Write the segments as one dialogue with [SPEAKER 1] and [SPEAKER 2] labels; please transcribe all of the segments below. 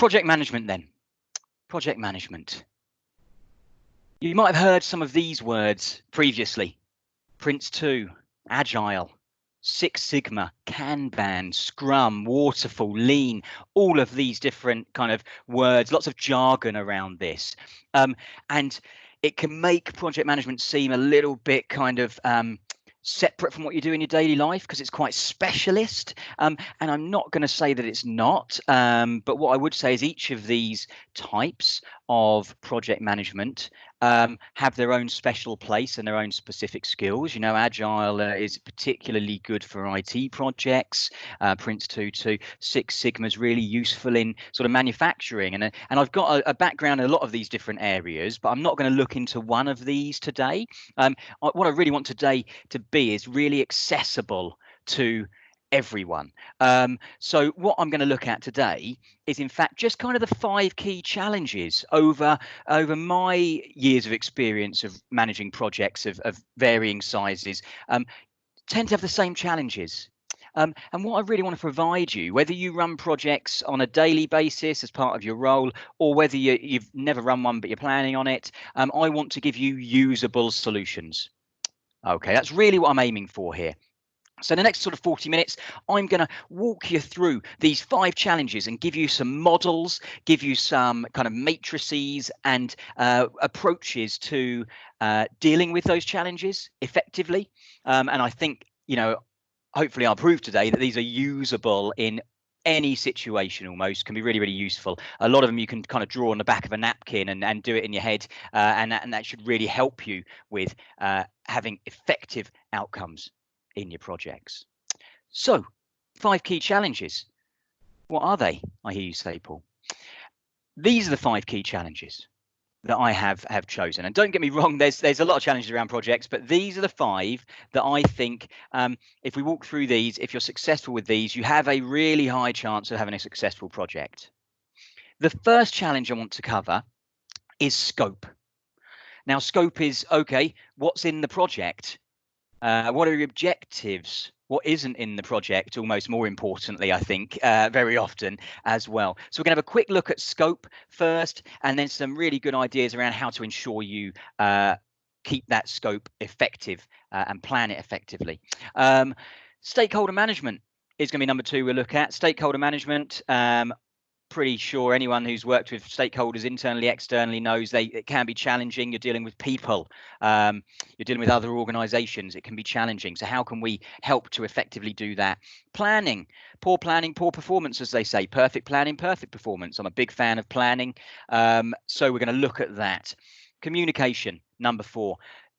[SPEAKER 1] Project management then. Project management. You might have heard some of these words previously. Prince 2, Agile, Six Sigma, Kanban, Scrum, Waterfall, Lean, all of these different kind of words, lots of jargon around this. And it can make project management seem a little bit kind of separate from what you do in your daily life because it's quite specialist. And I'm not going to say that it's not, but what I would say is each of these types of project management have their own special place and their own specific skills. You know, Agile is particularly good for IT projects. Prince 2 to Six Sigma is really useful in sort of manufacturing. And I've got a background in a lot of these different areas, but I'm not going to look into one of these today. What I really want today to be is really accessible to everyone. So what I'm going to look at today is in fact just kind of the 5 key challenges over my years of experience of managing projects of varying sizes, tend to have the same challenges. And what I really want to provide you, whether you run projects on a daily basis as part of your role, or whether you've never run one but you're planning on it, I want to give you usable solutions. Okay, that's really what I'm aiming for here. So the next sort of 40 minutes, I'm going to walk you through these 5 challenges and give you some models, give you some kind of matrices and approaches to dealing with those challenges effectively. And I think, you know, hopefully I'll prove today that these are usable in any situation, almost can be really, really useful. A lot of them you can kind of draw on the back of a napkin and do it in your head, and that should really help you with having effective outcomes in your projects. So 5 key challenges. What are they? I hear you say, Paul. These are the 5 key challenges that I have chosen. And don't get me wrong, there's a lot of challenges around projects, but these are the 5 that I think if we walk through these, if you're successful with these, you have a really high chance of having a successful project. The first challenge I want to cover is scope. Now, scope is, okay, what's in the project? What are your objectives? What isn't in the project, almost more importantly, I think, very often as well. So we're going to have a quick look at scope first, and then some really good ideas around how to ensure you keep that scope effective and plan it effectively. Stakeholder management is going to be number 2 we'll look at. Stakeholder management. Pretty sure anyone who's worked with stakeholders internally, externally knows it can be challenging. You're dealing with people, you're dealing with other organizations. It can be challenging. So how can we help to effectively do that? Planning, poor performance, as they say. Perfect planning, perfect performance. I'm a big fan of planning. So we're going to look at that. Communication, number 4.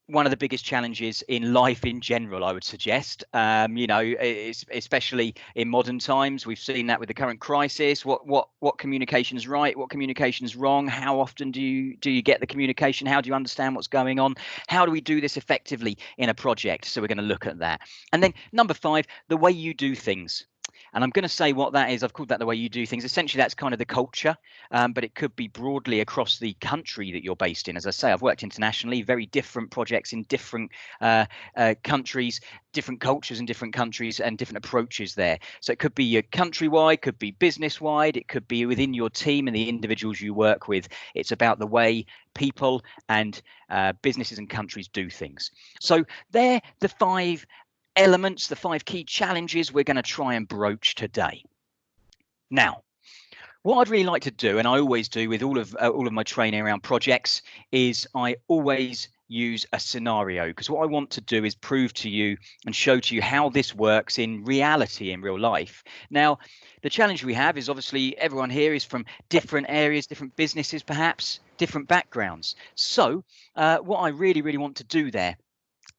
[SPEAKER 1] One of the biggest challenges in life in general, I would suggest, you know, especially in modern times. We've seen that with the current crisis. What communication is right? What communication is wrong? How often do you get the communication? How do you understand what's going on? How do we do this effectively in a project? So we're going to look at that. And then number 5, the way you do things. And I'm going to say what that is. I've called that the way you do things. Essentially, that's kind of the culture, but it could be broadly across the country that you're based in. As I say, I've worked internationally, very different projects in different countries, different cultures in different countries and different approaches there. So it could be countrywide, could be business-wide, it could be within your team and the individuals you work with. It's about the way people and businesses and countries do things. So they're the 5 elements, the 5 key challenges we're going to try and broach today. Now, what I'd really like to do, and I always do with all of my training around projects, is I always use a scenario, because what I want to do is prove to you and show to you how this works in reality, in real life. Now, the challenge we have is obviously everyone here is from different areas, different businesses, perhaps different backgrounds. So what I really, really want to do there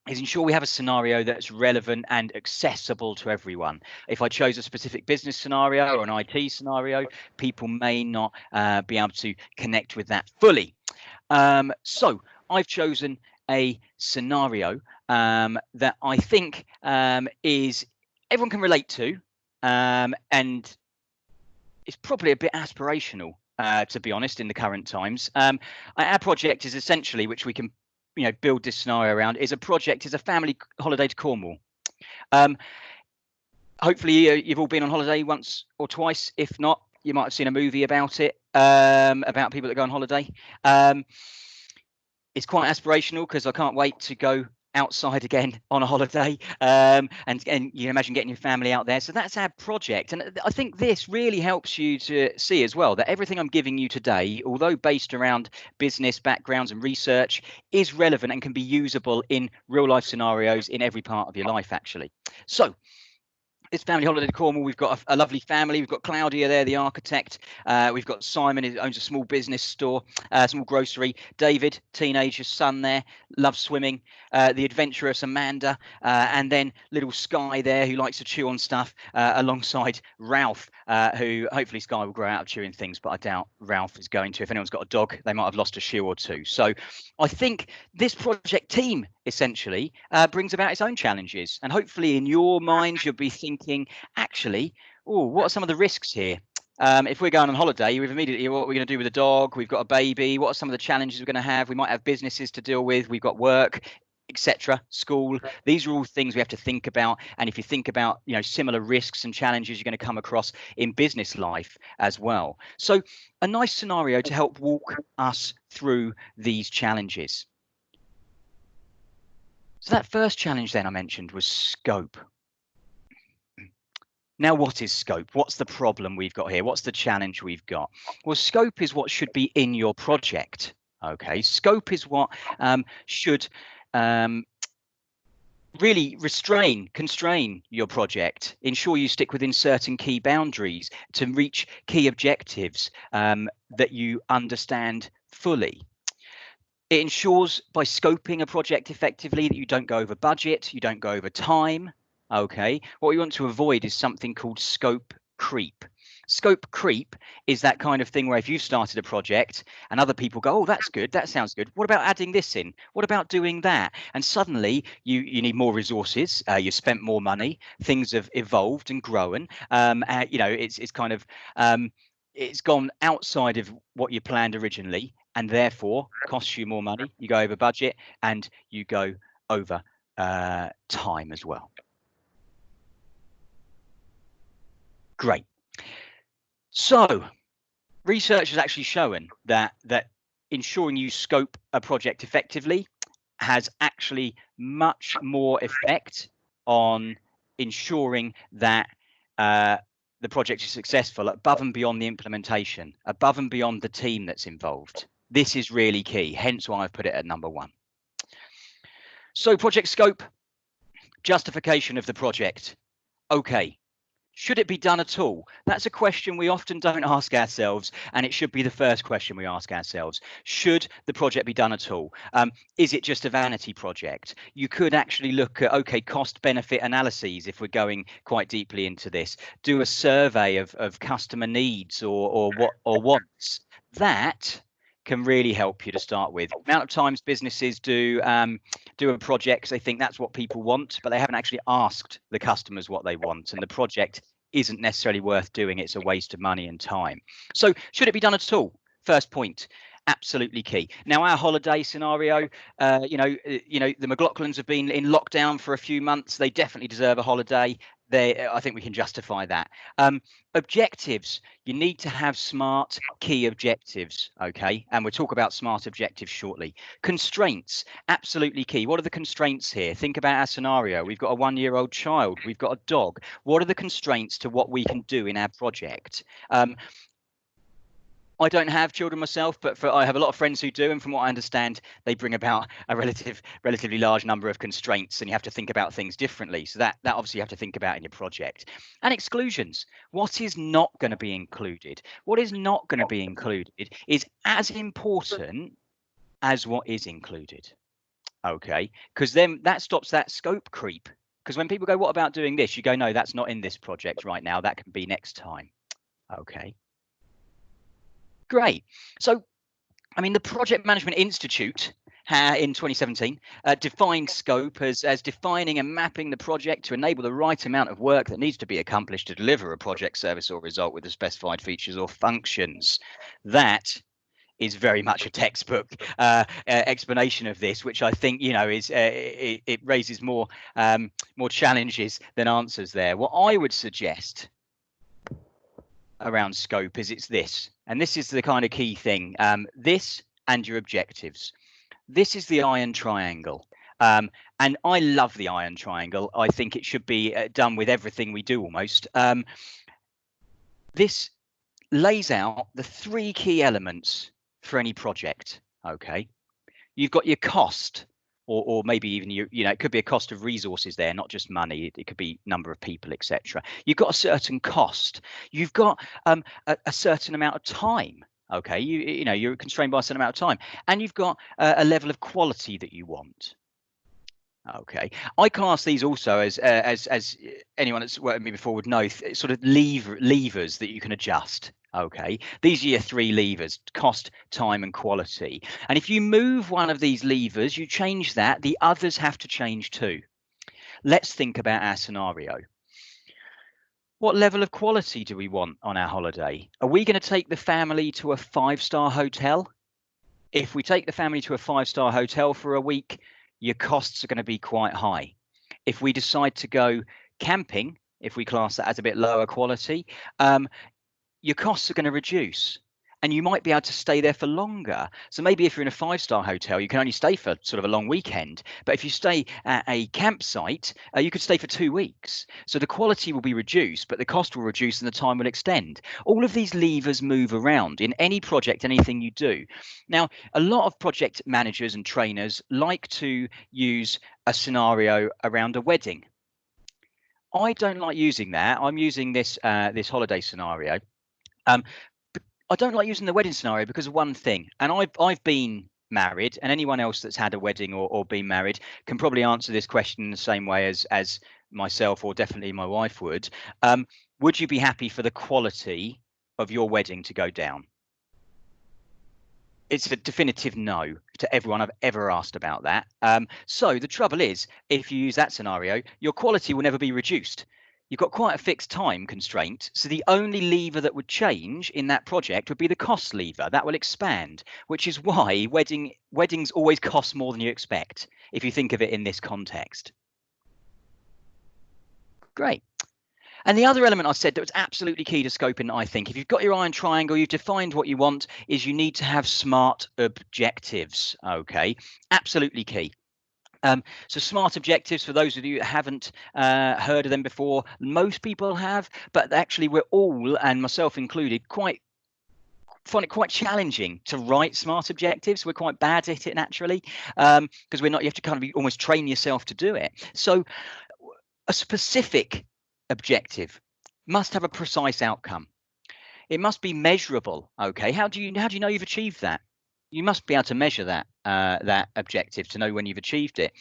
[SPEAKER 1] is ensure we have a scenario that's relevant and accessible to everyone. If I chose a specific business scenario or an IT scenario, people may not be able to connect with that fully. So I've chosen a scenario that I think is everyone can relate to, and it's probably a bit aspirational, to be honest, in the current times. Our project is essentially, which we can build this scenario around, is a family holiday to Cornwall. Hopefully you've all been on holiday once or twice. If not, You might have seen a movie about it, about people that go on holiday. It's quite aspirational because I can't wait to go outside again on a holiday, and you imagine getting your family out there. So that's our project, and I think this really helps you to see as well that everything I'm giving you today, although based around business backgrounds and research, is relevant and can be usable in real life scenarios in every part of your life actually. So this family holiday to Cornwall, we've got a lovely family. We've got Claudia there, the architect. We've got Simon, who owns a small business store, small grocery. David, teenager son there, loves swimming. The adventurous Amanda, and then little Sky there, who likes to chew on stuff, alongside Ralph, who hopefully Sky will grow out of chewing things, but I doubt Ralph is going to. If anyone's got a dog, they might have lost a shoe or two. So I think this project team essentially brings about its own challenges, and hopefully in your minds you'll be thinking, actually, oh, what are some of the risks here? If we're going on holiday, we've immediately, what are we going to do with the dog? We've got a baby. What are some of the challenges we're going to have? We might have businesses to deal with. We've got work, etc., school. These are all things we have to think about. And if you think about, similar risks and challenges you're going to come across in business life as well. So a nice scenario to help walk us through these challenges. So that first challenge then I mentioned was scope. Now, what is scope? What's the problem we've got here? What's the challenge we've got? Well, scope is what should be in your project. Okay, scope is what should really constrain your project, ensure you stick within certain key boundaries to reach key objectives that you understand fully. It ensures by scoping a project effectively that you don't go over budget, you don't go over time. Okay, what we want to avoid is something called scope creep. Scope creep is that kind of thing where if you've started a project and other people go, oh, that's good, that sounds good. What about adding this in? What about doing that? And suddenly you need more resources, you spent more money, things have evolved and grown. It's kind of it's gone outside of what you planned originally, and therefore costs you more money. You go over budget and you go over time as well. Great. So research has actually shown that ensuring you scope a project effectively has actually much more effect on ensuring that the project is successful above and beyond the implementation, above and beyond the team that's involved. This is really key, hence why I've put it at number 1. So project scope, justification of the project. Okay, should it be done at all? That's a question we often don't ask ourselves, and it should be the first question we ask ourselves. Should the project be done at all? Is it just a vanity project? You could actually look at, okay, cost benefit analyses if we're going quite deeply into this. Do a survey of customer needs or wants. That can really help you to start with. The amount of times businesses do a project, they think that's what people want, but they haven't actually asked the customers what they want, and the project isn't necessarily worth doing. It's a waste of money and time. So should it be done at all? First point, absolutely key. Now, our holiday scenario, the McLaughlins have been in lockdown for a few months. They definitely deserve a holiday. I think we can justify that. Objectives, you need to have smart key objectives, okay? And we'll talk about smart objectives shortly. Constraints, absolutely key. What are the constraints here? Think about our scenario. We've got a 1-year-old child. We've got a dog. What are the constraints to what we can do in our project? I don't have children myself, but I have a lot of friends who do, and from what I understand, they bring about a relatively large number of constraints, and you have to think about things differently. So that obviously you have to think about in your project. And exclusions. What is not going to be included? What is not going to be included is as important as what is included. Okay, because then that stops that scope creep. Because when people go, what about doing this? You go, no, that's not in this project right now. That can be next time. Okay. Great. So, I mean, the Project Management Institute in 2017 defined scope as defining and mapping the project to enable the right amount of work that needs to be accomplished to deliver a project, service or result with the specified features or functions. That is very much a textbook explanation of this, which I think is it raises more challenges than answers there. What I would suggest around scope is it's this, and this is the kind of key thing. This and your objectives. This is the iron triangle. And I love the iron triangle. I think it should be done with everything we do almost. This lays out the three key elements for any project. Okay, you've got your cost, or maybe even it could be a cost of resources there, not just money. It could be number of people, etc. You've got a certain cost. You've got a certain amount of time. Okay, you're constrained by a certain amount of time, and you've got a level of quality that you want. Okay, I class these also as anyone that's worked with me before would know, sort of levers that you can adjust. Okay, these are your three levers: cost, time, and quality. And if you move one of these levers, you change that, the others have to change too. Let's think about our scenario. What level of quality do we want on our holiday? Are we going to take the family to a 5-star hotel? If we take the family to a 5-star hotel for a week, your costs are going to be quite high. If we decide to go camping, if we class that as a bit lower quality, your costs are going to reduce, and you might be able to stay there for longer. So maybe if you're in a 5-star hotel, you can only stay for sort of a long weekend. But if you stay at a campsite, you could stay for 2 weeks. So the quality will be reduced, but the cost will reduce and the time will extend. All of these levers move around in any project, anything you do. Now, a lot of project managers and trainers like to use a scenario around a wedding. I don't like using that. I'm using this holiday scenario. I don't like using the wedding scenario because of one thing, and I've been married, and anyone else that's had a wedding or been married can probably answer this question in the same way as myself, or definitely my wife would. Would you be happy for the quality of your wedding to go down? It's a definitive no to everyone I've ever asked about that. So the trouble is, if you use that scenario, your quality will never be reduced. You've got quite a fixed time constraint. So the only lever that would change in that project would be the cost lever. That will expand, which is why weddings always cost more than you expect, if you think of it in this context. Great. And the other element I said that was absolutely key to scoping, I think, if you've got your iron triangle, you've defined what you want, is you need to have SMART objectives. Okay, absolutely key. So SMART objectives, for those of you that haven't heard of them before, most people have, but actually we're all, and myself included, find it quite challenging to write SMART objectives. We're quite bad at it naturally, because you have to kind of almost train yourself to do it. So a specific objective must have a precise outcome. It must be measurable. Okay, how do you know you've achieved that? You must be able to measure that objective to know when you've achieved it.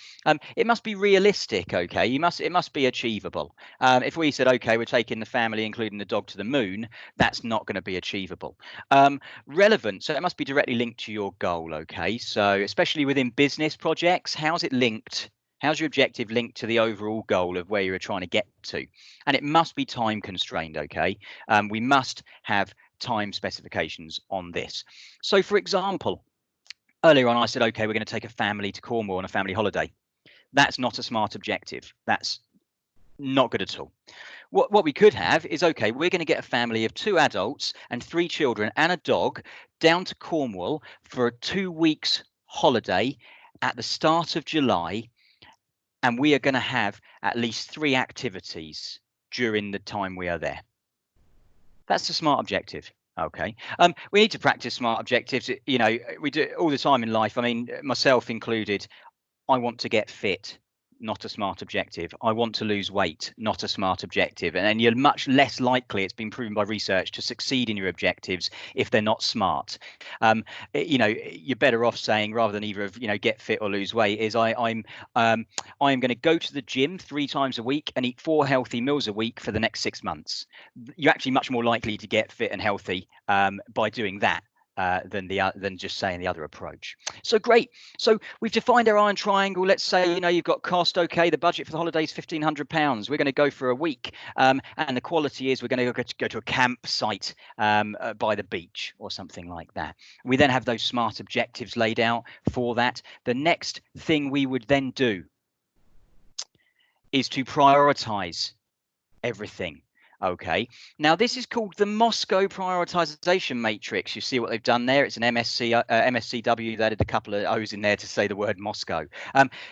[SPEAKER 1] It must be realistic. Okay, it must be achievable. If we said, okay, we're taking the family, including the dog, to the moon, that's not going to be achievable. Relevant, so it must be directly linked to your goal. Okay, so especially within business projects, how's it linked? How's your objective linked to the overall goal of where you're trying to get to? And it must be time constrained. Okay, we must have time specifications on this. So for example, earlier on I said, okay, we're going to take a family to Cornwall on a family holiday. That's not a SMART objective. That's not good at all. What we could have is, okay, we're going to get a family of 2 adults and 3 children and a dog down to Cornwall for a 2 weeks holiday at the start of July, and we are going to have at least 3 activities during the time we are there. That's a SMART objective. Okay. We need to practice SMART objectives. We do it all the time in life. I mean, myself included. I want to get fit, not a SMART objective. I want to lose weight, not a SMART objective. And then you're much less likely, it's been proven by research, to succeed in your objectives if they're not SMART. You're better off saying, rather than either of get fit or lose weight, is I'm going to go to the gym 3 times a week and eat 4 healthy meals a week for the next 6 months. You're actually much more likely to get fit and healthy by doing that. Than just saying the other approach. So great. So we've defined our iron triangle. Let's say you've got cost. Okay, the budget for the holiday is £1,500. We're going to go for a week, and the quality is we're going to go to a campsite by the beach or something like that. We then have those SMART objectives laid out for that. The next thing we would then do is to prioritize everything. Okay, now this is called the Moscow prioritization matrix. You see what they've done there? It's an MSCW. They added a couple of O's in there to say the word Moscow.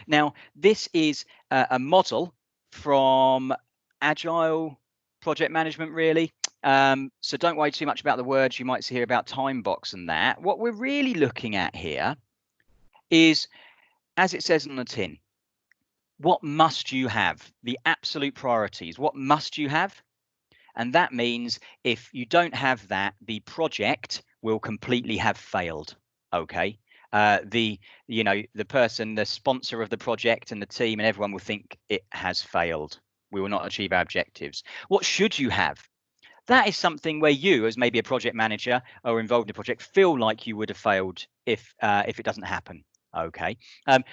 [SPEAKER 1] Now, this is a model from Agile project management, really. So don't worry too much about the words you might see here about time box and that. What we're really looking at here is, as it says on the tin, what must you have? The absolute priorities. What must you have? And that means if you don't have that, the project will completely have failed. Okay. The person, the sponsor of the project and the team and everyone will think it has failed. We will not achieve our objectives. What should you have? That is something where you, as maybe a project manager or involved in a project, feel like you would have failed if it doesn't happen. Okay.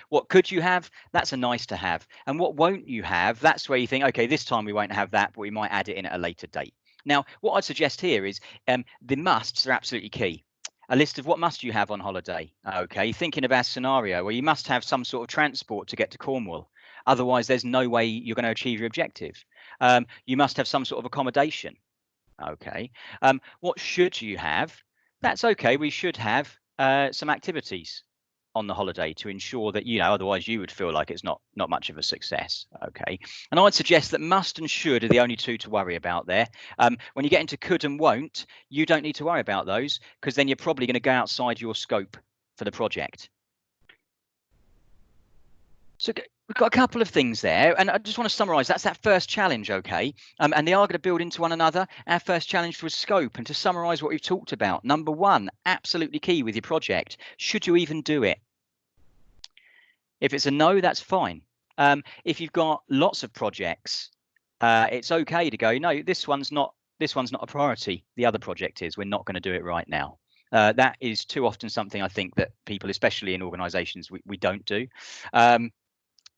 [SPEAKER 1] What could you have? That's a nice to have. And what won't you have? That's where you think, okay, this time we won't have that, but we might add it in at a later date. Now, what I'd suggest here is the musts are absolutely key. A list of what must you have on holiday. Okay, thinking about a scenario where you must have some sort of transport to get to Cornwall. Otherwise, there's no way you're going to achieve your objective. You must have some sort of accommodation. Okay. What should you have? That's okay. We should have some activities on the holiday to ensure that, otherwise you would feel like it's not much of a success. Okay. And I'd suggest that must and should are the only two to worry about there. When you get into could and won't, you don't need to worry about those, because then you're probably going to go outside your scope for the project. So we've got a couple of things there, and I just want to summarize. That's that first challenge, okay? And they are going to build into one another. Our first challenge was scope, and to summarize what we've talked about, number one, absolutely key with your project. Should you even do it? If it's a no, that's fine. If you've got lots of projects, it's okay to go, no, this one's not a priority. The other project is. We're not going to do it right now. That is too often something I think that people, especially in organizations, we don't do.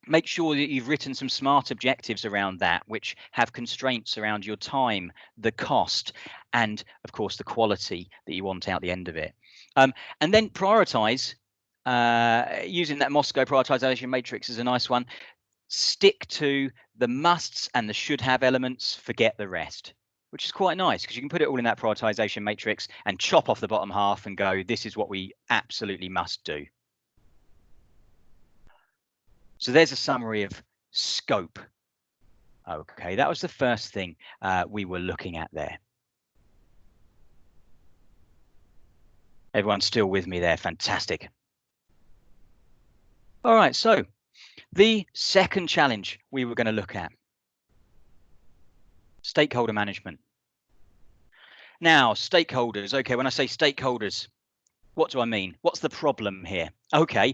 [SPEAKER 1] Make sure that you've written some smart objectives around that, which have constraints around your time, the cost, and of course the quality that you want out the end of it. And then prioritize. Using that Moscow prioritization matrix is a nice one. Stick to the musts and the should have elements, forget the rest, which is quite nice because you can put it all in that prioritization matrix and chop off the bottom half and go, this is what we absolutely must do. So there's a summary of scope. Okay, that was the first thing we were looking at there. Everyone's still with me there. Fantastic. All right, so the second challenge we were going to look at, stakeholder management. Now, stakeholders. Okay, when I say stakeholders, what do I mean? What's the problem here? Okay,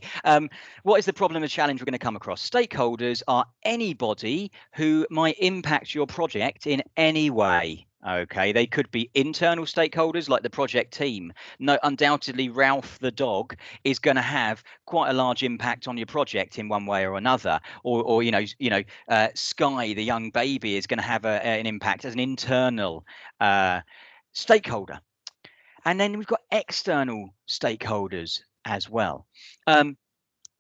[SPEAKER 1] what is the problem or challenge we're going to come across? Stakeholders are anybody who might impact your project in any way. Okay, they could be internal stakeholders like the project team. No, undoubtedly, Ralph the dog is going to have quite a large impact on your project in one way or another. Or Sky, the young baby, is going to have an impact as an internal stakeholder. And then we've got external stakeholders as well. And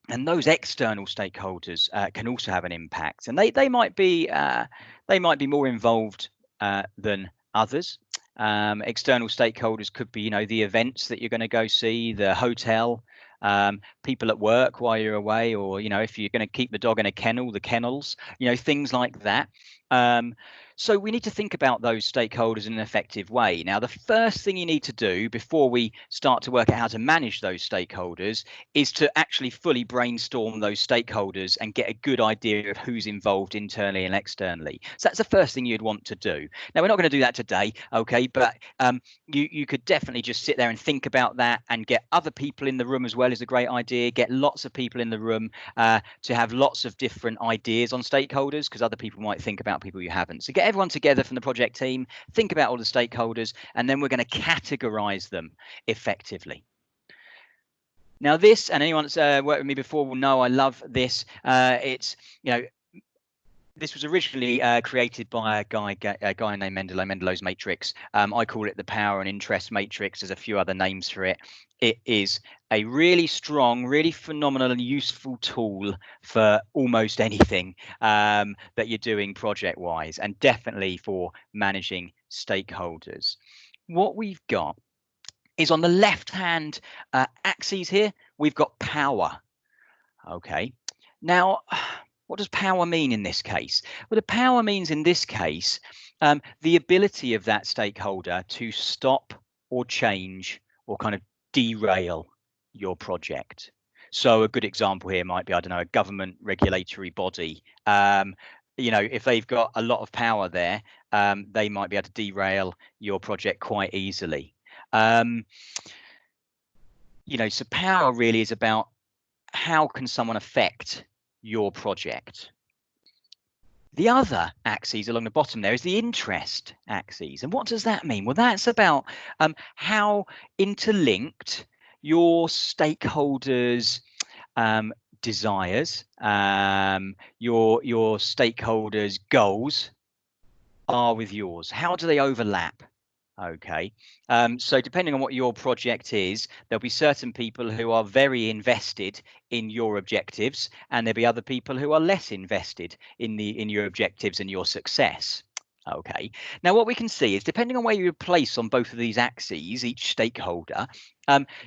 [SPEAKER 1] those external stakeholders can also have an impact, and they might be more involved than others. External stakeholders could be, the events that you're going to go see, the hotel, people at work while you're away, or if you're going to keep the dog in a kennel, the kennels, things like that. So we need to think about those stakeholders in an effective way. Now, the first thing you need to do before we start to work out how to manage those stakeholders is to actually fully brainstorm those stakeholders and get a good idea of who's involved internally and externally. So that's the first thing you'd want to do. Now, we're not going to do that today, okay, but you could definitely just sit there and think about that, and get other people in the room as well is a great idea. Get lots of people in the room to have lots of different ideas on stakeholders, because other people might think about people you haven't. So get everyone together from the project team, think about all the stakeholders, and then we're going to categorize them effectively. Now this, and anyone that's worked with me before will know I love this. It's, This was originally created by a guy named Mendelow's matrix. I call it the power and interest matrix. There's a few other names for it. It is a really strong, really phenomenal and useful tool for almost anything that you're doing project-wise, and definitely for managing stakeholders. What we've got is on the left-hand axes here, we've got power. Okay. Now, what does power mean in this case? Well, the power means in this case the ability of that stakeholder to stop or change or kind of derail your project. So a good example here might be, I don't know, a government regulatory body. If they've got a lot of power there, they might be able to derail your project quite easily. So power really is about how can someone affect your project. The other axis along the bottom there is the interest axis. And what does that mean? Well, that's about how interlinked your stakeholders' desires, your stakeholders' goals are with yours. How do they overlap? Okay, so depending on what your project is, there'll be certain people who are very invested in your objectives, and there'll be other people who are less invested in your objectives and your success. Okay, now what we can see is depending on where you place on both of these axes, each stakeholder,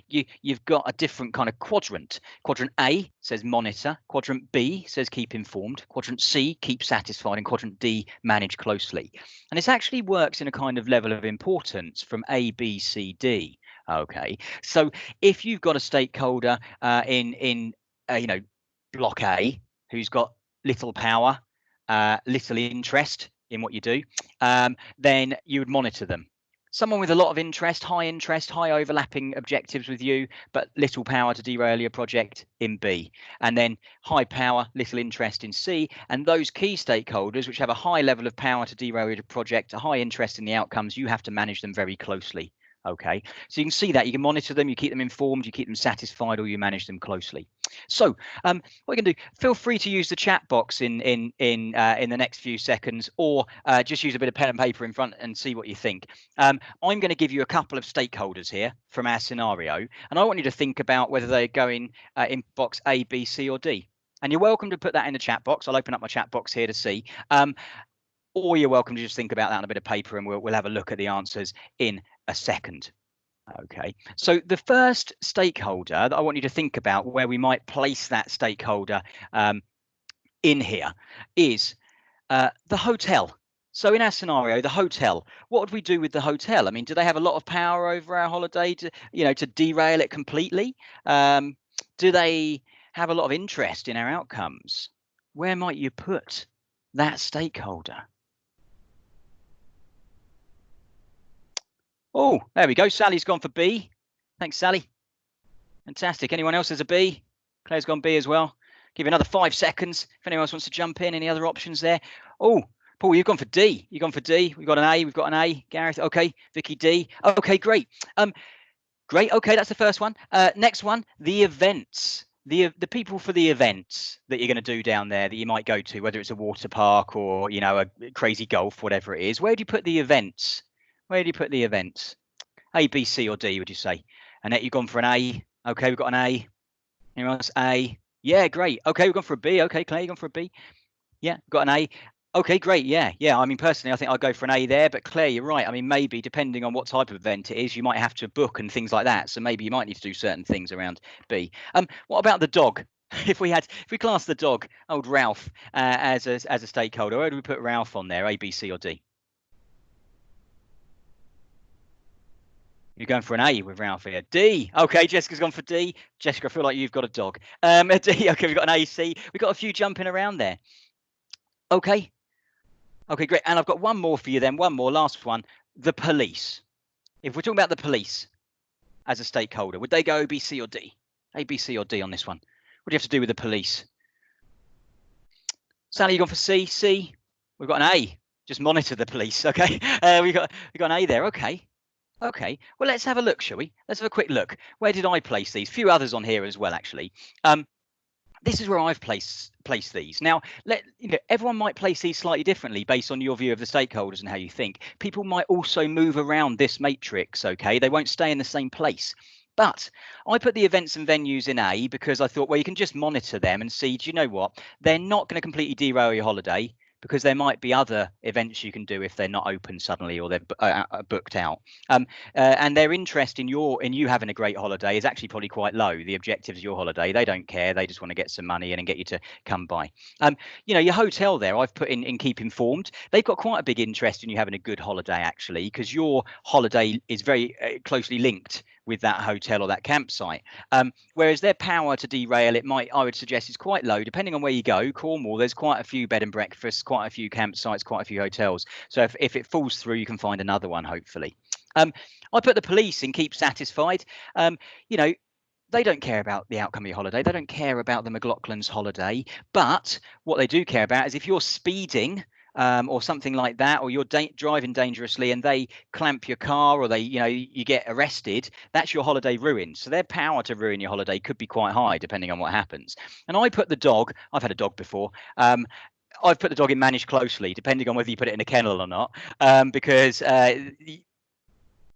[SPEAKER 1] you've got a different kind of quadrant. Quadrant A says monitor, quadrant B says keep informed, quadrant C keep satisfied, and quadrant D manage closely. And this actually works in a kind of level of importance from A, B, C, D. Okay, so if you've got a stakeholder in block A who's got little power, little interest in what you do, then you would monitor them. Someone with a lot of interest, high overlapping objectives with you, but little power to derail your project in B. And then high power, little interest in C. And those key stakeholders, which have a high level of power to derail your project, a high interest in the outcomes, you have to manage them very closely. Okay, so you can see that you can monitor them, you keep them informed, you keep them satisfied, or you manage them closely. So what you can do, feel free to use the chat box in the next few seconds, or just use a bit of pen and paper in front and see what you think. I'm going to give you a couple of stakeholders here from our scenario, and I want you to think about whether they're going in box A, B, C, or D. And you're welcome to put that in the chat box. I'll open up my chat box here to see. Or you're welcome to just think about that on a bit of paper, and we'll have a look at the answers in a second. Okay, so the first stakeholder that I want you to think about where we might place that stakeholder in here is the hotel. So in our scenario, the hotel, what would we do with the hotel? I mean, do they have a lot of power over our holiday to derail it completely? Do they have a lot of interest in our outcomes? Where might you put that stakeholder? Oh, there we go. Sally's gone for B. Thanks, Sally. Fantastic. Anyone else has a B? Claire's gone B as well. Give you another 5 seconds if anyone else wants to jump in. Any other options there? Oh, Paul, you've gone for D. You've gone for D. We've got an A. We've got an A. Gareth. Okay. Vicky, D. Okay, great. Great. Okay, that's the first one. Next one, the events. The people for the events that you're going to do down there that you might go to, whether it's a water park or a crazy golf, whatever it is. Where do you put the events? Where do you put the events? A, B, C, or D, would you say? Annette, you've gone for an A. Okay, we've got an A. Anyone else? A. Yeah, great. Okay, we've gone for a B. Okay, Claire, you've gone for a B. Yeah, got an A. Okay, great. Yeah. I mean, personally, I think I'll go for an A there. But Claire, you're right. I mean, maybe depending on what type of event it is, you might have to book and things like that. So maybe you might need to do certain things around B. What about the dog? If we class the dog, old Ralph, as a stakeholder, where do we put Ralph on there? A, B, C, or D? You're going for an A with Ralph here. D. Okay, Jessica's gone for D. Jessica, I feel like you've got a dog. D. Okay, we've got an A, C. We've got a few jumping around there. Okay. Okay, great. And I've got one more for you then. One more, last one. The police. If we're talking about the police as a stakeholder, would they go A, B, C, or D? A, B, C, or D on this one? What do you have to do with the police? Sally, you gone for C? C. We've got an A. Just monitor the police. Okay. We got an A there. Okay. Okay, well, let's have a look, shall we? Let's have a quick look. Where did I place these? A few others on here as well, actually. This is where I've placed these. Now, everyone might place these slightly differently based on your view of the stakeholders and how you think. People might also move around this matrix, okay? They won't stay in the same place. But I put the events and venues in A because I thought, well, you can just monitor them and see, do you know what? They're not going to completely derail your holiday, because there might be other events you can do if they're not open suddenly or they're booked out. And their interest in you having a great holiday is actually probably quite low. The objectives of your holiday, they don't care. They just want to get some money in and get you to come by. Your hotel there, I've put in keep informed. They've got quite a big interest in you having a good holiday, actually, because your holiday is very closely linked with that hotel or that campsite. Whereas their power to derail it I would suggest, is quite low, depending on where you go. Cornwall, there's quite a few bed and breakfasts, quite a few campsites, quite a few hotels. So if it falls through, you can find another one, hopefully. I put the police in keep satisfied. They don't care about the outcome of your holiday. They don't care about the McLaughlin's holiday. But what they do care about is if you're speeding or something like that, or you're driving dangerously and they clamp your car, or you get arrested, that's your holiday ruined. So their power to ruin your holiday could be quite high, depending on what happens. And I put the dog, I've had a dog before, I've put the dog in manage closely, depending on whether you put it in a kennel or not, because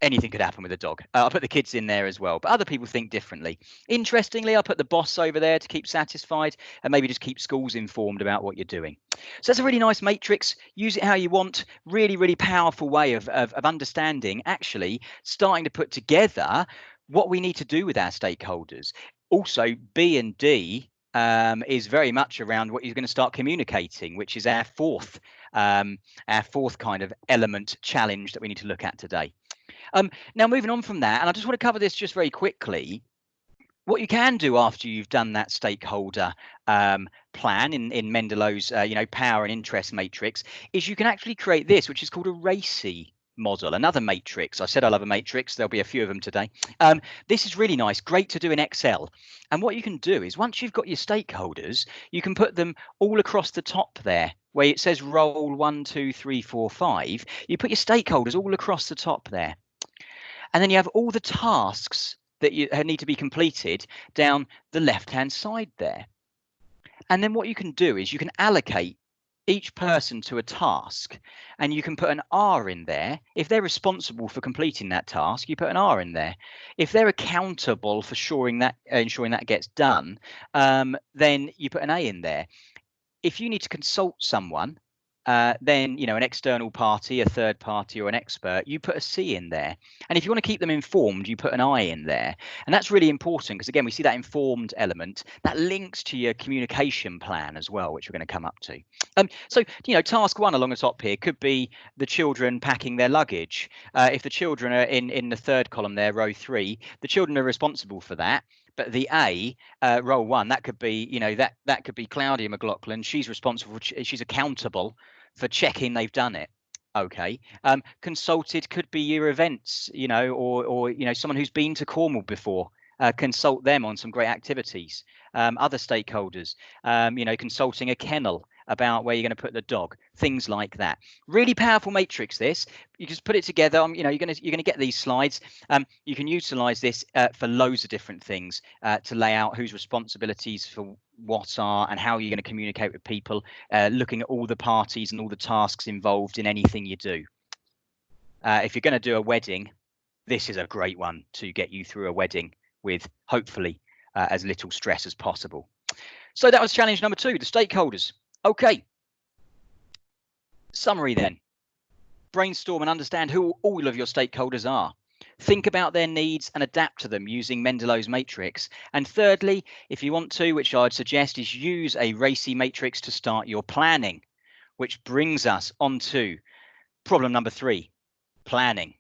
[SPEAKER 1] anything could happen with a dog. I put the kids in there as well, but other people think differently. Interestingly, I put the boss over there to keep satisfied, and maybe just keep schools informed about what you're doing. So that's a really nice matrix. Use it how you want. Really, really powerful way of understanding, actually starting to put together what we need to do with our stakeholders. Also, B and D is very much around what you're going to start communicating, which is our fourth kind of element challenge that we need to look at today. Now, moving on from that, and I just want to cover this just very quickly. What you can do after you've done that stakeholder plan in Mendelow's power and interest matrix is you can actually create this, which is called a RACI model, another matrix. I said I love a matrix. There'll be a few of them today. This is really nice, great to do in Excel. And what you can do is, once you've got your stakeholders, you can put them all across the top there, where it says role 1, 2, 3, 4, 5. You put your stakeholders all across the top there. And then you have all the tasks that you need to be completed down the left-hand side there. And then what you can do is you can allocate each person to a task, and you can put an R in there. If they're responsible for completing that task, you put an R in there. If they're accountable for ensuring that gets done, then you put an A in there. If you need to consult someone, then an external party, a third party, or an expert, you put a C in there. And if you want to keep them informed, you put an I in there. And that's really important, because again, we see that informed element that links to your communication plan as well, which we're going to come up to. So task 1 along the top here could be the children packing their luggage. If the children are in the third column there, row 3, the children are responsible for that. But the A, role 1, that could be, that could be Claudia McLaughlin. She's responsible. She's accountable for checking they've done it. Okay. Consulted could be your events, or someone who's been to Cornwall before. Consult them on some great activities. Other stakeholders, consulting a kennel about where you're going to put the dog, things like that. Really powerful matrix. This, you just put it together. You're going to get these slides. You can utilize this for loads of different things, to lay out whose responsibilities for what are and how you're going to communicate with people, looking at all the parties and all the tasks involved in anything you do. If you're going to do a wedding, this is a great one to get you through a wedding with hopefully as little stress as possible. So that was challenge number 2, the stakeholders. Okay. Summary then. Brainstorm and understand who all of your stakeholders are. Think about their needs and adapt to them using Mendelow's matrix. And thirdly, if you want to, which I'd suggest, is use a RACI matrix to start your planning, which brings us on to problem number 3, planning.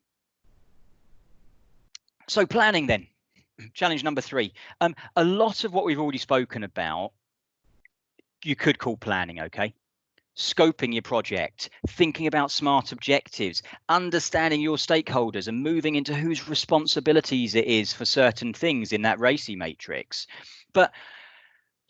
[SPEAKER 1] So planning then, challenge number 3. A lot of what we've already spoken about, you could call planning, okay? Scoping your project, thinking about smart objectives, understanding your stakeholders, and moving into whose responsibilities it is for certain things in that RACI matrix. But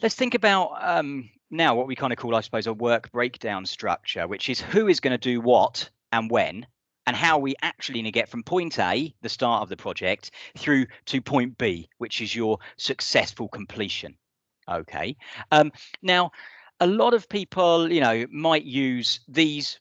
[SPEAKER 1] let's think about now what we kind of call, I suppose, a work breakdown structure, which is who is going to do what and when, and how we actually need to get from point A, the start of the project, through to point B, which is your successful completion. Okay. Now, a lot of people, might use these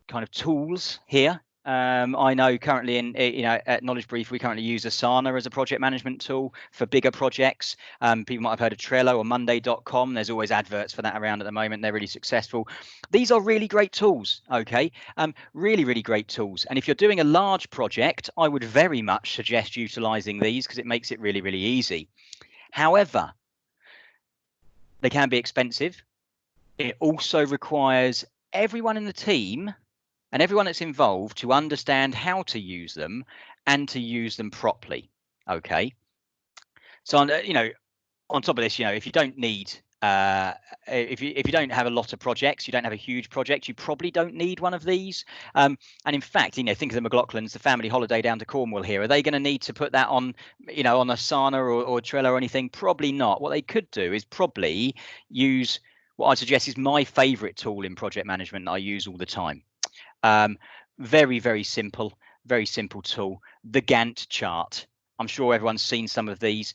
[SPEAKER 1] kind of tools here. I know currently at Knowledge Brief, we currently use Asana as a project management tool for bigger projects. People might have heard of Trello or Monday.com. There's always adverts for that around at the moment. They're really successful. These are really great tools. Okay. Really, really great tools. And if you're doing a large project, I would very much suggest utilizing these because it makes it really, really easy. However, they can be expensive. It also requires everyone in the team and everyone that's involved to understand how to use them and to use them properly. Okay. So, on top of this, if you don't need, if you don't have a lot of projects, you don't have a huge project, you probably don't need one of these. And in fact, think of the McLaughlins, the family holiday down to Cornwall here. Are they going to need to put that on, on Asana or Trello or anything? Probably not. What they could do is probably use what I suggest is my favorite tool in project management that I use all the time. Very, very simple tool, the Gantt chart. I'm sure everyone's seen some of these.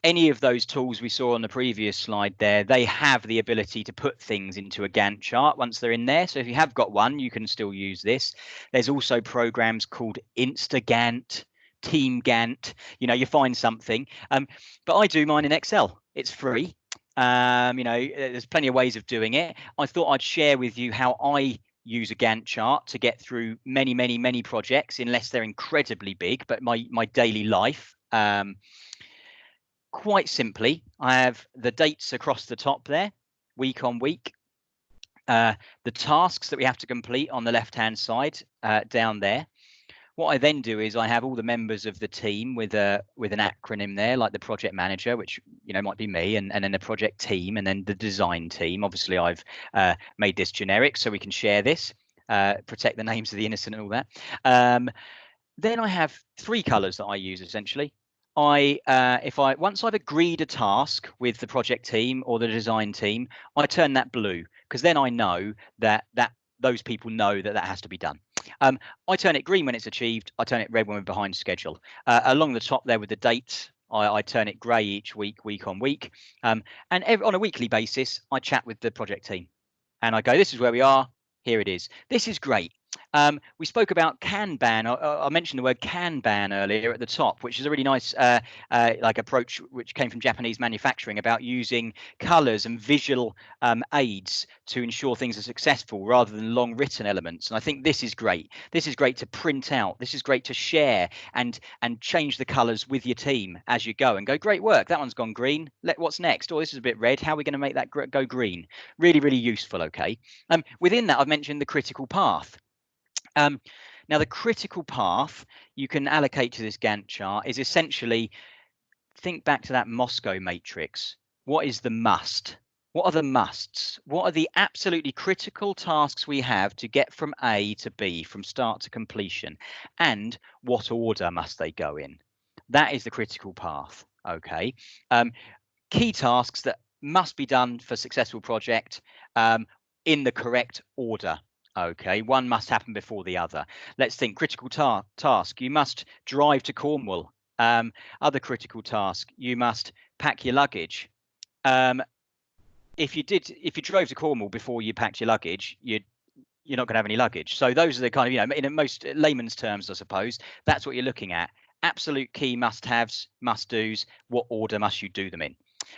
[SPEAKER 1] Any of those tools we saw on the previous slide there, they have the ability to put things into a Gantt chart once they're in there. So if you have got one, you can still use this. There's also programs called Instagant, Team Gantt. You find something. But I do mine in Excel. It's free. There's plenty of ways of doing it. I thought I'd share with you how I use a Gantt chart to get through many, many, many projects, unless they're incredibly big, but my daily life. Quite simply, I have the dates across the top there, week on week. The tasks that we have to complete on the left-hand side down there. What I then do is I have all the members of the team with an acronym there, like the project manager, which might be me, and then the project team, and then the design team. Obviously, I've made this generic so we can share this, protect the names of the innocent and all that. Then I have three colors that I use essentially. Once I've agreed a task with the project team or the design team, I turn that blue, because then I know that those people know that has to be done. I turn it green when it's achieved. I turn it red when we're behind schedule. Along the top there with the date, I turn it grey each week on week. And on a weekly basis, I chat with the project team and I go, this is where we are. Here it is. This is great. We spoke about Kanban. I mentioned the word Kanban earlier at the top, which is a really nice approach which came from Japanese manufacturing, about using colors and visual aids to ensure things are successful rather than long written elements. And I think this is great. This is great to print out. This is great to share and change the colors with your team as you go and go, great work. That one's gone green. What's next? Oh, this is a bit red. How are we going to make that go green? Really, really useful. Okay. Within that, I've mentioned the critical path. Now, the critical path you can allocate to this Gantt chart is essentially, think back to that Moscow matrix. What is the must? What are the musts? What are the absolutely critical tasks we have to get from A to B, from start to completion? And what order must they go in? That is the critical path. Okay. Key tasks that must be done for a successful project in the correct order. Okay, one must happen before the other. Let's think. Critical task, you must drive to Cornwall. Other critical task, you must pack your luggage. If you drove to Cornwall before you packed your luggage, you're not going to have any luggage. So those are the kind of, in most layman's terms, I suppose, that's what you're looking at. Absolute key must-haves, must-dos. What order must you do them in?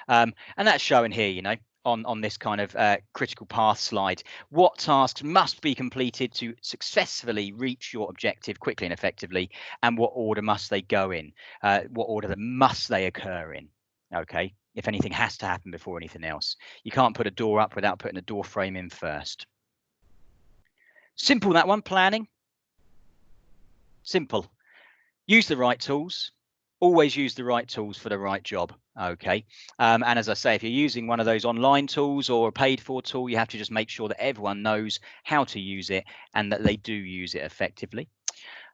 [SPEAKER 1] And that's shown here, on this kind of critical path slide. What tasks must be completed to successfully reach your objective quickly and effectively, and what order must they go in? What order must they occur in? Okay, if anything has to happen before anything else. You can't put a door up without putting a door frame in first. Simple, that one. Planning. Simple. Use the right tools. Always use the right tools for the right job. Okay. And as I say, if you're using one of those online tools or a paid for tool, you have to just make sure that everyone knows how to use it and that they do use it effectively.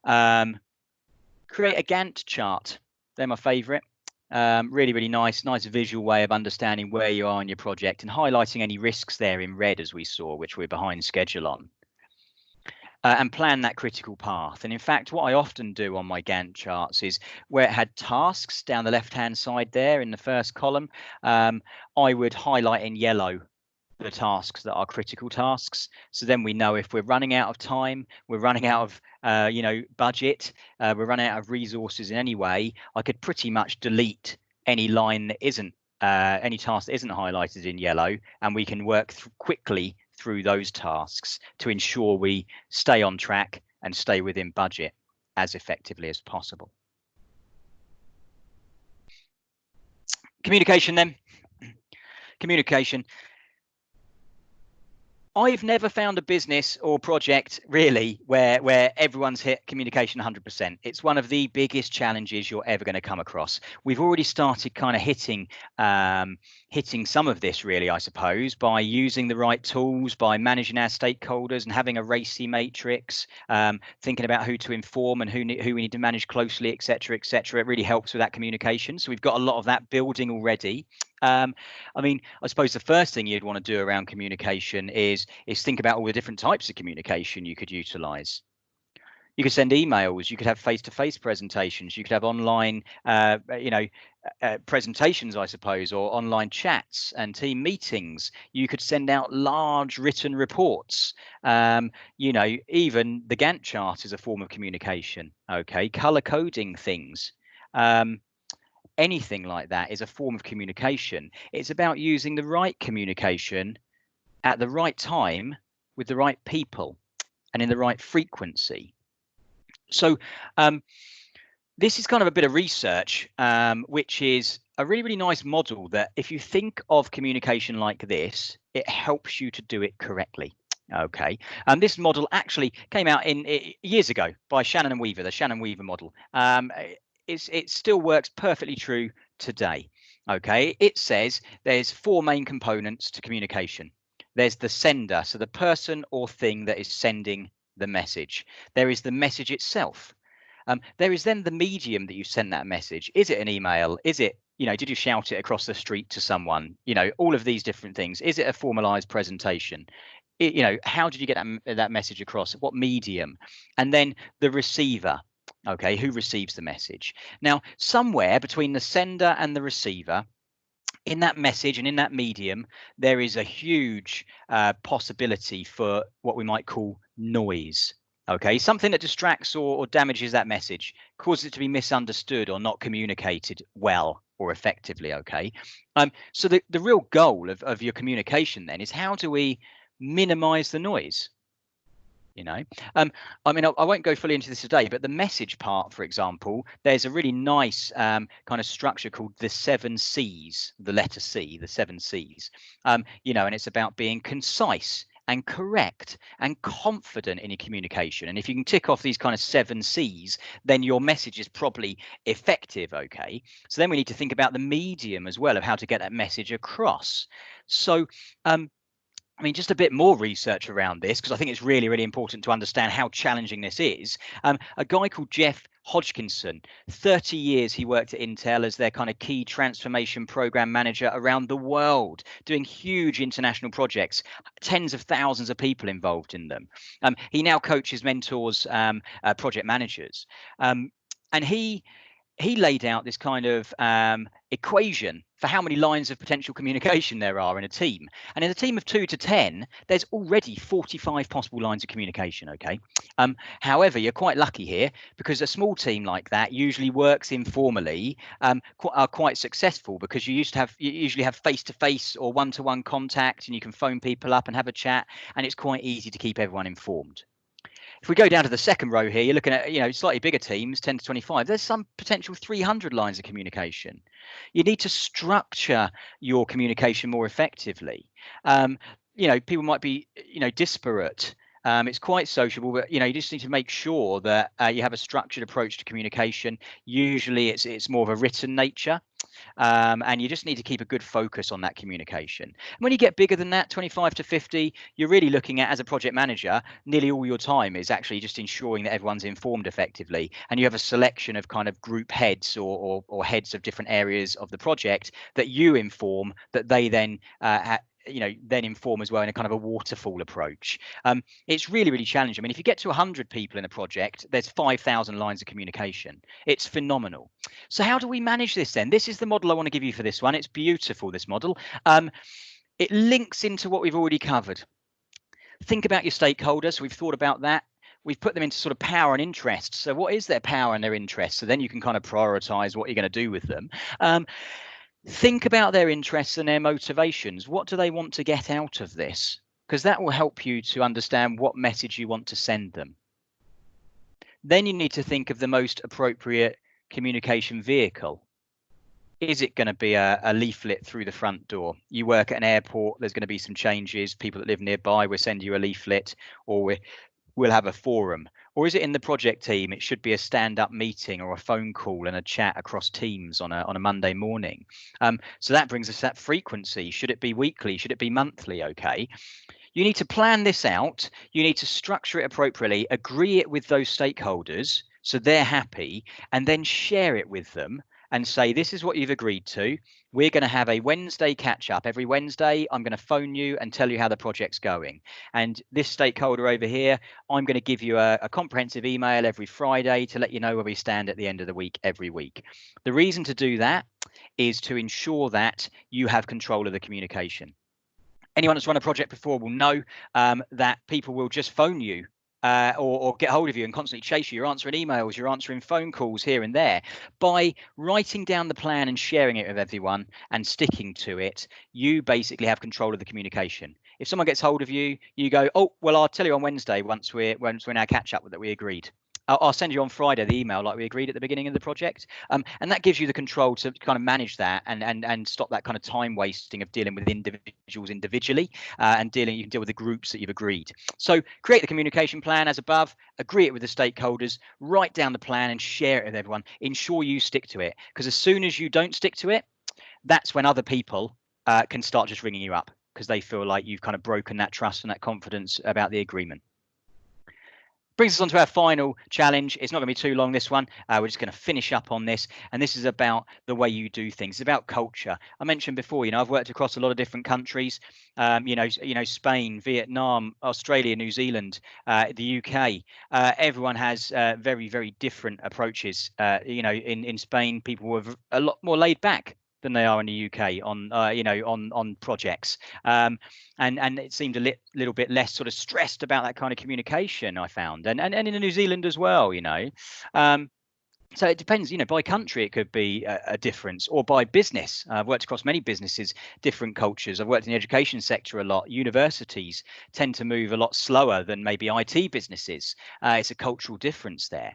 [SPEAKER 1] Create a Gantt chart. They're my favorite. Really, really nice visual way of understanding where you are in your project and highlighting any risks there in red, as we saw, which we're behind schedule on. and plan that critical path. And in fact, what I often do on my Gantt charts is where it had tasks down the left-hand side there in the first column, I would highlight in yellow the tasks that are critical tasks. So then we know if we're running out of time, we're running out of budget, we're running out of resources in any way, I could pretty much delete any line that isn't any task that isn't highlighted in yellow, and we can work quickly through those tasks to ensure we stay on track and stay within budget as effectively as possible. Communication then. Communication. I've never found a business or project really where everyone's hit communication 100%. It's one of the biggest challenges you're ever going to come across. We've already started kind of hitting some of this really, I suppose, by using the right tools, by managing our stakeholders and having a racy matrix, thinking about who to inform and who we need to manage closely, etc., etc. It really helps with that communication. So we've got a lot of that building already. I mean, I suppose the first thing you'd want to do around communication is think about all the different types of communication you could utilize. You could send emails, you could have face-to-face presentations, you could have online presentations, I suppose, or online chats and team meetings. You could send out large written reports. Even the Gantt chart is a form of communication. Okay, color coding things. Anything like that is a form of communication. It's about using the right communication at the right time with the right people and in the right frequency. So this is kind of a bit of research, which is a really, really nice model that if you think of communication like this, it helps you to do it correctly. Okay, and this model actually came out years ago by Shannon and Weaver, the Shannon Weaver model. It still works perfectly true today. Okay, it says there's 4 main components to communication. There's the sender, so the person or thing that is sending the message. There is the message itself. There is then the medium that you send that message. Is it an email? Is it, did you shout it across the street to someone? All of these different things. Is it a formalized presentation? How did you get that message across? What medium? And then the receiver. Okay, who receives the message? Now, somewhere between the sender and the receiver, in that message and in that medium, there is a huge possibility for what we might call noise. Okay, something that distracts or damages that message, causes it to be misunderstood or not communicated well or effectively. Okay, so the real goal of your communication then is how do we minimize the noise? I won't go fully into this today, but the message part, for example, there's a really nice kind of structure called the 7 C's, the letter C, the 7 C's, and it's about being concise and correct and confident in your communication. And if you can tick off these kind of 7 C's, then your message is probably effective. Okay, so then we need to think about the medium as well of how to get that message across. So just a bit more research around this, because I think it's really, really important to understand how challenging this is. A guy called Jeff Hodgkinson, 30 years he worked at Intel as their kind of key transformation program manager around the world, doing huge international projects, tens of thousands of people involved in them. He now coaches, mentors, project managers. And he laid out this kind of equation for how many lines of potential communication there are in a team. And in a team of 2 to 10, there's already 45 possible lines of communication. Okay. However, you're quite lucky here because a small team like that usually works informally, are quite successful because you usually have face-to-face or one-to-one contact, and you can phone people up and have a chat, and it's quite easy to keep everyone informed. If we go down to the second row here, you're looking at slightly bigger teams, 10 to 25. There's some potential 300 lines of communication. You need to structure your communication more effectively. People might be disparate. It's quite sociable, but you just need to make sure that you have a structured approach to communication. Usually, it's more of a written nature. And you just need to keep a good focus on that communication. And when you get bigger than that, 25 to 50, you're really looking at, as a project manager, nearly all your time is actually just ensuring that everyone's informed effectively. And you have a selection of kind of group heads or heads of different areas of the project that you inform, that they then then inform as well in a kind of a waterfall approach. It's really, really challenging. I mean, if you get to 100 people in a project, there's 5,000 lines of communication. It's phenomenal. So how do we manage this then? This is the model I want to give you for this one. It's beautiful, this model. It links into what we've already covered. Think about your stakeholders. We've thought about that. We've put them into sort of power and interests. So what is their power and their interests? So then you can kind of prioritize what you're going to do with them. Think about their interests and their motivations. What do they want to get out of this? Because that will help you to understand what message you want to send them. Then you need to think of the most appropriate communication vehicle. Is it going to be a leaflet through the front door? You work at an airport, there's going to be some changes. People that live nearby will send you a leaflet, or we'll have a forum. Or is it in the project team? It should be a stand-up meeting or a phone call and a chat across Teams on a Monday morning. So that brings us that frequency. Should it be weekly? Should it be monthly? Okay. You need to plan this out. You need to structure it appropriately, agree it with those stakeholders so they're happy, and then share it with them and say, this is what you've agreed to. We're going to have a Wednesday catch up. Every Wednesday, I'm going to phone you and tell you how the project's going. And this stakeholder over here, I'm going to give you a comprehensive email every Friday to let you know where we stand at the end of the week, every week. The reason to do that is to ensure that you have control of the communication. Anyone that's run a project before will know that people will just phone you or get hold of you and constantly chase you. You're answering emails, you're answering phone calls here and there. By writing down the plan and sharing it with everyone and sticking to it, you basically have control of the communication. If someone gets hold of you, you go, oh, well, I'll tell you on Wednesday once we're in our catch up that we agreed. I'll send you on Friday the email like we agreed at the beginning of the project. And that gives you the control to kind of manage that and stop that kind of time wasting of dealing with individuals individually and you can deal with the groups that you've agreed. So create the communication plan as above, agree it with the stakeholders, write down the plan and share it with everyone. Ensure you stick to it, because as soon as you don't stick to it, that's when other people can start just ringing you up because they feel like you've kind of broken that trust and that confidence about the agreement. Brings us on to our final challenge. It's not going to be too long, this one. We're just going to finish up on this. And this is about the way you do things. It's about culture. I mentioned before, I've worked across a lot of different countries, Spain, Vietnam, Australia, New Zealand, the UK. Everyone has very, very different approaches. In Spain, people were a lot more laid back than they are in the UK on projects, and it seemed a little bit less sort of stressed about that kind of communication, I found, and in New Zealand as well, So it depends, by country, it could be a difference, or by business. I've worked across many businesses, different cultures. I've worked in the education sector a lot. Universities tend to move a lot slower than maybe IT businesses. It's a cultural difference there.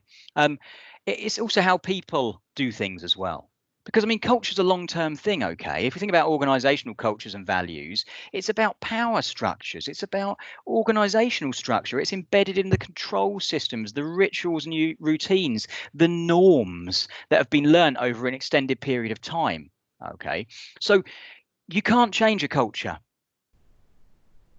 [SPEAKER 1] It's also how people do things as well. Because, culture is a long-term thing, okay? If we think about organizational cultures and values, it's about power structures. It's about organizational structure. It's embedded in the control systems, the rituals and routines, the norms that have been learned over an extended period of time, okay? So you can't change a culture.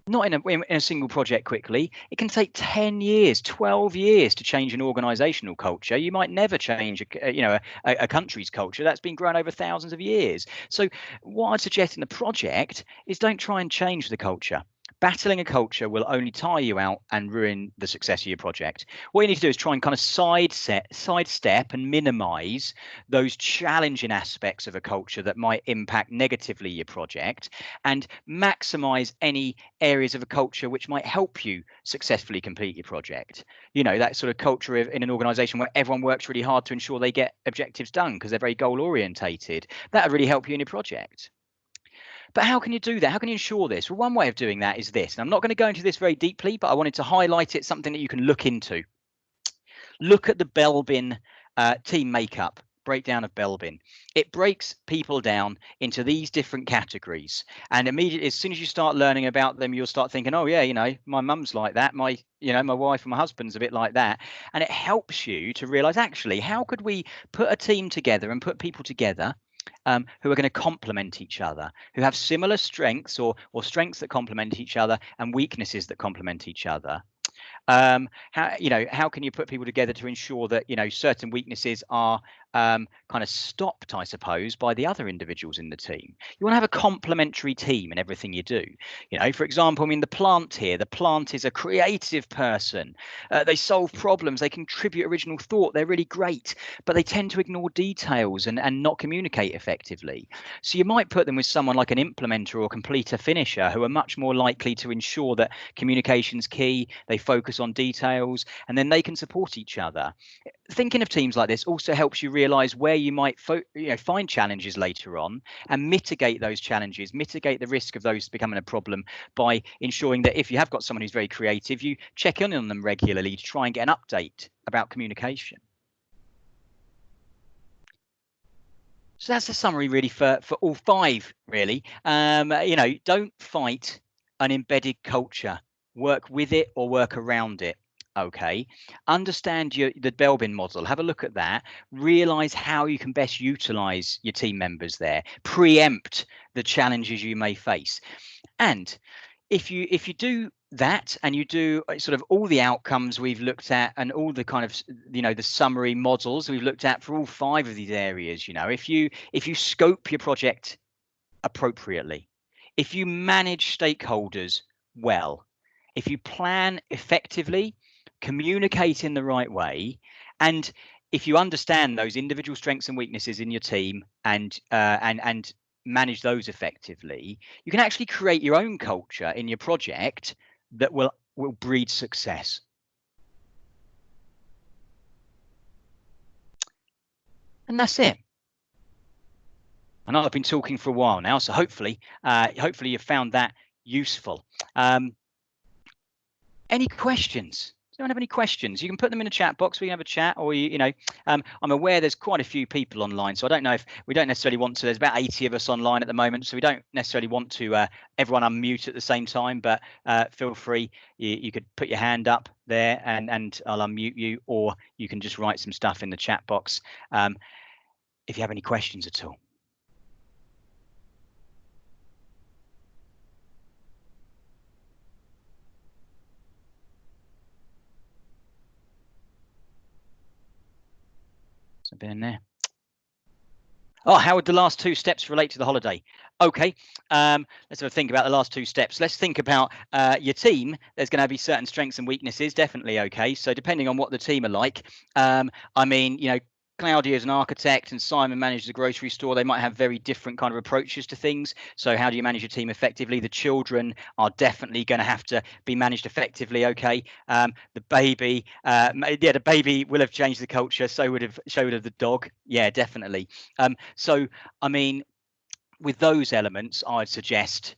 [SPEAKER 1] Not in a single project quickly. It can take 10 years, 12 years to change an organizational culture. You might never change a country's culture. That's been grown over thousands of years. So what I'd suggest in the project is don't try and change the culture. Battling a culture will only tire you out and ruin the success of your project. What you need to do is try and kind of sidestep and minimize those challenging aspects of a culture that might impact negatively your project, and maximize any areas of a culture which might help you successfully complete your project. That sort of culture in an organization where everyone works really hard to ensure they get objectives done because they're very goal orientated. That would really help you in your project. But how can you do that? How can you ensure this? Well, one way of doing that is this. And I'm not going to go into this very deeply, but I wanted to highlight it, something that you can look into. Look at the Belbin team makeup, breakdown of Belbin. It breaks people down into these different categories. And immediately, as soon as you start learning about them, you'll start thinking, oh, yeah, my mum's like that. My wife and my husband's a bit like that. And it helps you to realize, actually, how could we put a team together and put people together who are going to complement each other, who have similar strengths or strengths that complement each other and weaknesses that complement each other. How can you put people together to ensure that certain weaknesses are kind of stopped, I suppose, by the other individuals in the team. You want to have a complementary team in everything you do. You know, for example, I mean, the plant here, the plant is a creative person. They solve problems, they contribute original thought, they're really great, but they tend to ignore details and not communicate effectively. So you might put them with someone like an implementer or completer finisher who are much more likely to ensure that communication's key, they focus on details, and then they can support each other. Thinking of teams like this also helps you realize where you might find challenges later on and mitigate those challenges, mitigate the risk of those becoming a problem by ensuring that if you have got someone who's very creative, you check in on them regularly to try and get an update about communication. So that's a summary really for all five, really. Don't fight an embedded culture. Work with it or work around it. Okay. Understand the Belbin model. Have a look at that. Realize how you can best utilize your team members there. Preempt the challenges you may face. And if you do that and you do sort of all the outcomes we've looked at and all the kind of the summary models we've looked at for all five of these areas, if you scope your project appropriately, if you manage stakeholders well, if you plan effectively, communicate in the right way, and if you understand those individual strengths and weaknesses in your team and manage those effectively, you can actually create your own culture in your project that will breed success. And that's it. I know I've been talking for a while now, so hopefully you found that useful. Any questions? Does anyone have any questions? You can put them in the chat box. We can have a chat, or I'm aware there's quite a few people online, so I don't know if we don't necessarily want to. There's about 80 of us online at the moment, so we don't necessarily want to everyone unmute at the same time. But feel free. You could put your hand up there, and I'll unmute you, or you can just write some stuff in the chat box if you have any questions at all. Been in there. Oh, how would the last two steps relate to the holiday? Okay, let's have a think about the last two steps. Let's think about your team. There's going to be certain strengths and weaknesses, definitely. Okay, so depending on what the team are like, Claudia is an architect and Simon manages a grocery store. They might have very different kind of approaches to things. So how do you manage your team effectively? The children are definitely going to have to be managed effectively. Okay. The baby, the baby will have changed the culture. So would have the dog. Yeah, definitely. So, I mean, with those elements, I'd suggest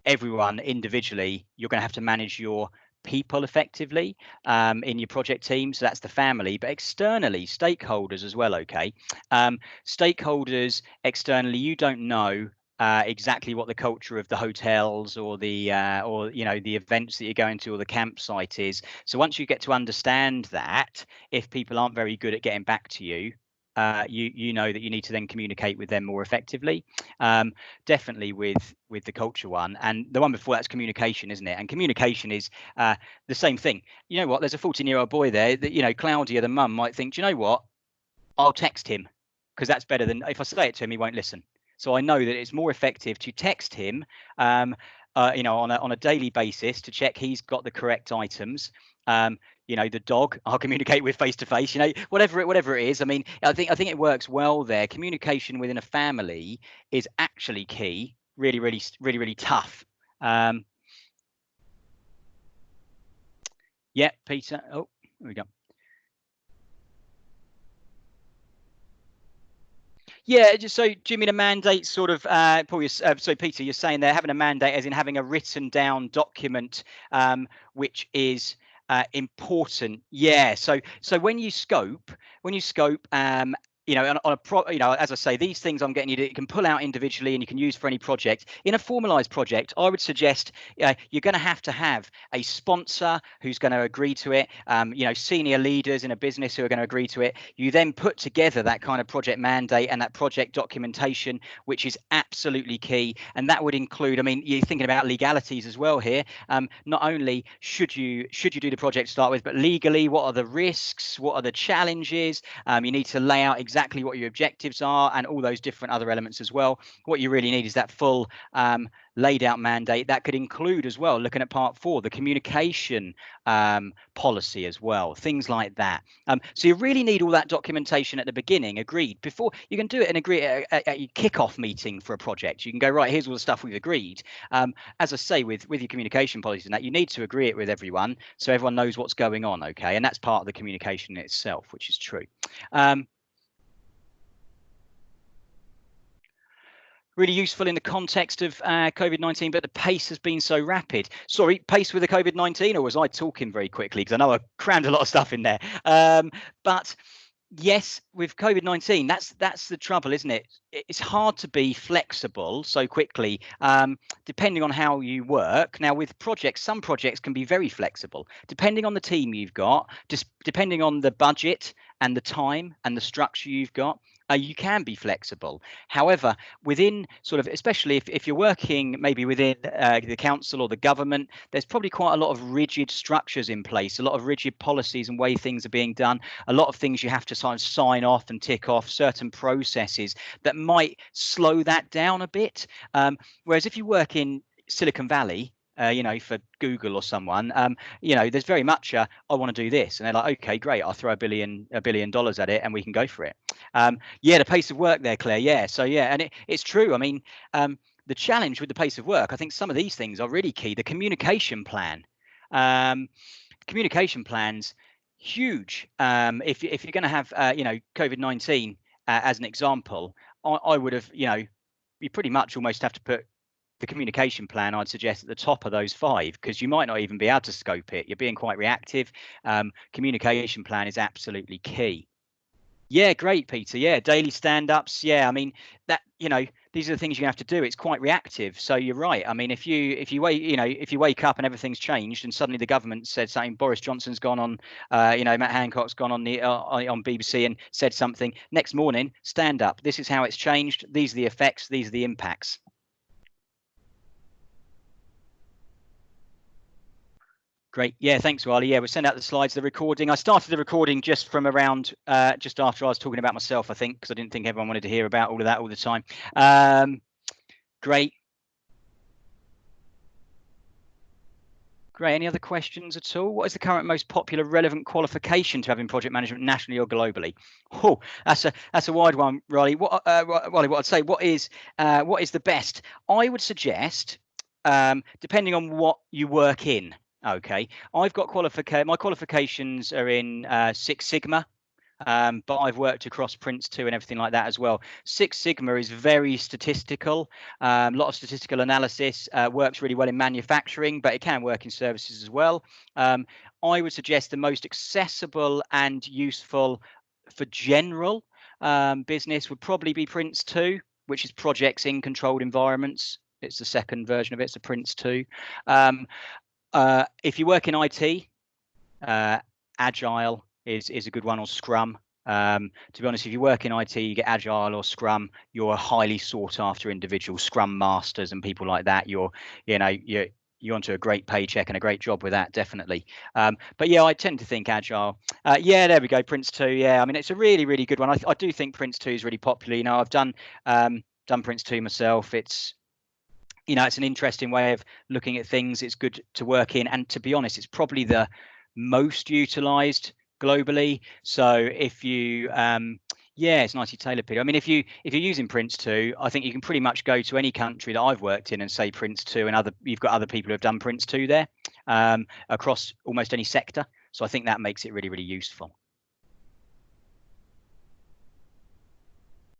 [SPEAKER 1] everyone individually, you're going to have to manage your people effectively in your project team. So that's the family, but externally, stakeholders as well. Okay. Stakeholders externally, you don't know exactly what the culture of the hotels or the the events that you're going to or the campsite is. So once you get to understand that, if people aren't very good at getting back to you, you know that you need to then communicate with them more effectively. Definitely with the culture one, and the one before that's communication, isn't it? And communication is the same thing. You know what? There's a 14-year-old boy there that Claudia, the mum, might think, do you know what? I'll text him because that's better than if I say it to him, he won't listen. So I know that it's more effective to text him, on a daily basis to check he's got the correct items. The dog I'll communicate with face to face, whatever it is. I mean, I think it works well there. Communication within a family is actually key. Really, really, really, really tough. Yeah, Peter. Oh, there we go. Yeah, just so do you mean a mandate sort of, Paul? So Peter, you're saying they're having a mandate as in having a written down document, which is important. Yeah. So when you scope, you know, as I say, these things I'm getting you can pull out individually and you can use for any project. In a formalized project, I would suggest you're going to have a sponsor who's going to agree to it, senior leaders in a business who are going to agree to it. You then put together that kind of project mandate and that project documentation, which is absolutely key. And that would include, I mean, you're thinking about legalities as well here. Not only should you do the project to start with, but legally, what are the risks? What are the challenges? You need to lay out exactly what your objectives are and all those different other elements as well. What you really need is that full laid out mandate. That could include as well, looking at part 4, the communication policy as well, things like that. So you really need all that documentation at the beginning agreed before you can do it and agree at your kickoff meeting for a project. You can go, right, here's all the stuff we've agreed. As I say, with your communication policies and that, you need to agree it with everyone so everyone knows what's going on. Okay, and that's part of the communication in itself, which is true. Really useful in the context of COVID-19, but the pace has been so rapid. Sorry, pace with the COVID-19, or was I talking very quickly? Because I know I crammed a lot of stuff in there. But yes, with COVID-19, that's the trouble, isn't it? It's hard to be flexible so quickly, depending on how you work. Now, with projects, some projects can be very flexible, depending on the team you've got, just depending on the budget and the time and the structure you've got. You can be flexible. However, within sort of, especially if you're working maybe within the council or the government, there's probably quite a lot of rigid structures in place, a lot of rigid policies and way things are being done, a lot of things you have to sign off and tick off, certain processes that might slow that down a bit. Whereas if you work in Silicon Valley, for Google or someone, there's very much I want to do this, and they're like, okay, great, I'll throw $1 billion at it, and we can go for it. The pace of work there, Claire. Yeah, so yeah, and it's true. I mean, the challenge with the pace of work, I think some of these things are really key. The communication plan, communication plans, huge. If you're going to have, COVID-19 as an example, I would have, you pretty much almost have to put the communication plan, I'd suggest, at the top of those 5, because you might not even be able to scope it. You're being quite reactive. Communication plan is absolutely key. Yeah, great, Peter. Yeah, daily stand-ups. Yeah, I mean that. These are the things you have to do. It's quite reactive. So you're right. I mean, if you wake up and everything's changed, and suddenly the government said something, Boris Johnson's gone on, Matt Hancock's gone on on BBC and said something. Next morning, stand up. This is how it's changed. These are the effects. These are the impacts. Great. Yeah, thanks, Riley. Yeah, we'll send out the slides, the recording. I started the recording just from around, just after I was talking about myself, I think, because I didn't think everyone wanted to hear about all of that all the time. Great. Great. Any other questions at all? What is the current most popular relevant qualification to have in project management nationally or globally? Oh, that's a wide one, Riley. What I'd say, what is the best? I would suggest, depending on what you work in. Okay, I've got my qualifications are in Six Sigma, but I've worked across Prince 2 and everything like that as well. Six Sigma is very statistical, a lot of statistical analysis, works really well in manufacturing, but it can work in services as well. I would suggest the most accessible and useful for general business would probably be Prince 2, which is projects in controlled environments. It's the second version of it. It's a Prince 2. If you work in IT, Agile is a good one, or Scrum. To be honest, if you work in IT, you get Agile or Scrum, you're a highly sought after individual. Scrum masters and people like that, you're onto a great paycheck and a great job with that, definitely. But yeah, I tend to think Agile. Yeah, there we go, Prince 2. Yeah, I mean, it's a really, really good one. I do think Prince 2 is really popular. I've done Prince 2 myself. It's an interesting way of looking at things. It's good to work in, and to be honest, it's probably the most utilized globally. So if you it's nicely tailored, Peter. I mean, if you're using Prince 2, I think you can pretty much go to any country that I've worked in and say Prince 2, and you've got other people who have done Prince 2 there, across almost any sector. So I think that makes it really, really useful.